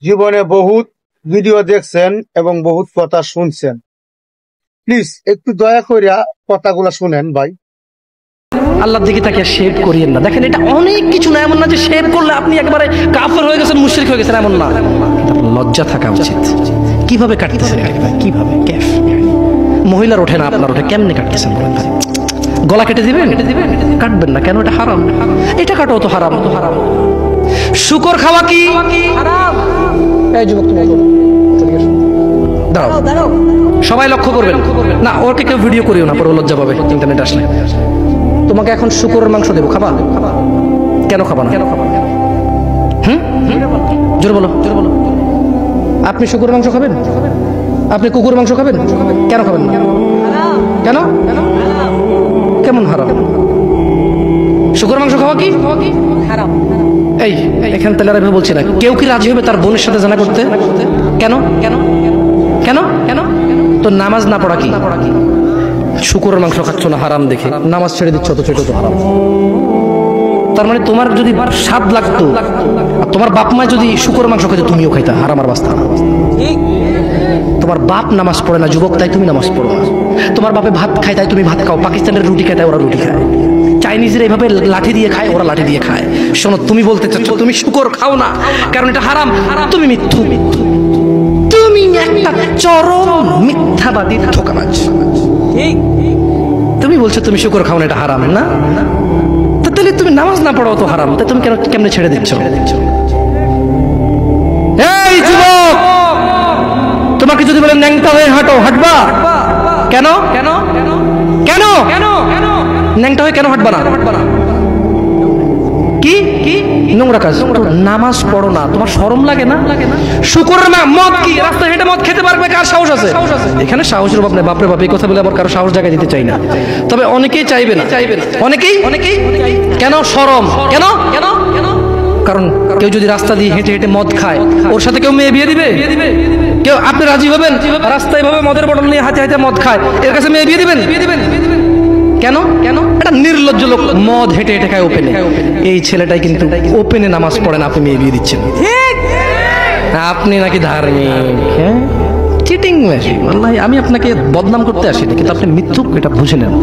জীবনে বহুত ভিডিও দেখছেন এবং বহুত কথা শুনছেন, প্লিজ একটু দয়া করিয়া কথাগুলো শুনেন ভাই। আল্লাহর দিকে তাকে শেভ করিয়েন না। দেখেন, এটা অনেক কিছু না, এমন না যে শেভ করলে আপনি একেবারে কাফের হয়ে গেছেন, মুশরিক হয়ে গেছেন, এমন না। লজ্জা থাকা উচিত। কিভাবে কাটতেছেন? কিভাবে ক্যাফ মহিলার ওঠে না, আপনার ওঠে, কেমনে কাটতেছেন বলেন? গলা কেটে দিবেন? কাটবেন না কেন? এটা হারাম। এটা কাটো তো হারাম। শুকর খাওয়া কি হারাম? এই যুবক, তুমি দাঁড়াও, সবাই লক্ষ্য করবেন না, ওকে কেউ ভিডিও করিও না, পরে লজ্জা পাবে ইন্টারনেট আসলে। তোমাকে এখন শুকরের মাংস দেবো, খাবা? কেন খাবা না? জোরে বলো, জোরে বলো। আপনি শুকরের মাংস খাবেন? আপনি কুকুর মাংস খাবেন? কেন খাবেন না? কেন? কেমন হারাম? শুকরের মাংস খাওয়া কি হারাম? এই এখান থেকে আর বলছি না, কেউ কি রাজি হবে তার বোনের সাথে জানা করতে? কেন? কেন? কেন? কেন? তো নামাজ না পড়া কি? শুকরের মাংস খাচ্ছ না হারাম দেখে নামাজ ছেড়ে দিচ্ছ, তো সেটা তো হারাম। তার মানে তোমার যদি স্বাদ লাগতো আর তোমার বাপ মা যদি শুকরের মাংস খেতে, তুমিও খাইতা, হারাম আর বাস্তা। তোমার বাপ নামাজ পড়ে না যুবক, তাই তুমি নামাজ পড়ো না। তোমার বাপে ভাত খায় তাই তুমি ভাত খাও। পাকিস্তানের রুটি খায় তাই ওরা রুটি খায়। চাইনিজরা এইভাবে লাঠি দিয়ে খায়, ওরা লাঠি দিয়ে খায়। শোনো, তুমি বলতে চাচ্ছ তুমি শুকর খাও না কারণ এটা হারাম, তুমি মিথ্যু। তুমি একটা চরম মিথ্যাবাদী, ধোঁকাবাজ। তুমি বলছো তুমি শুকর খাও না, এটা হারাম না? তাহলে তুমি নামাজ না পড়াও তো হারাম, তাই তুমি কেমনে ছেড়ে দিচ্ছ? এই যুবক, তোমাকে যদি বলে ন্যাংটা হয়ে হাঁটো, হাঁটবা? কেন? কেন? কেন? ন্যাংটা হয়ে কেন হাঁটবা না? কি কি নোংরা কাজ? নামাজ পড়ো না, তোমার শরম লাগে না? শুকরের মদ কি রাস্তায় হেঁটে মদ খেতে পারবে? কার সাহস আছে? এখানে সাহসের অভাব নেই। বাপরে বাপ, এই কথা বলে আবার কারো সাহস জায়গায় দিতে চাই না, তবে অনেকেই চাইবে না। অনেকেই কেন? শরম। কেন? কেন? কারণ কেউ যদি রাস্তা দিয়ে হেঁটে হেঁটে মদ খায়, ওর সাথে কেউ মেয়ে বিয়ে দিবে? কেউ? আপনি রাজি হবেন? রাস্তায় ভাবে মদের বটল নিয়ে হাতে হাতে মদ খায়, এর কাছে মেয়ে বিয়ে দিবেন? কেন? কেন? এটা নির্লজ্জ লোক, মদ হেঁটে হেঁটে খায় ওপেনে। এই ছেলেটাই কিন্তু ওপেনে নামাজ পড়ে না, আপনি মেয়ে বিয়ে দিচ্ছেন। আপনি নাকি ধার্মিক? হ্যাঁ, চিটিং মেশিন। আল্লাহ, আমি আপনাকে বদনাম করতে আসিনি, কিন্তু আপনি মিথ্যুক, এটা বুঝে নেন।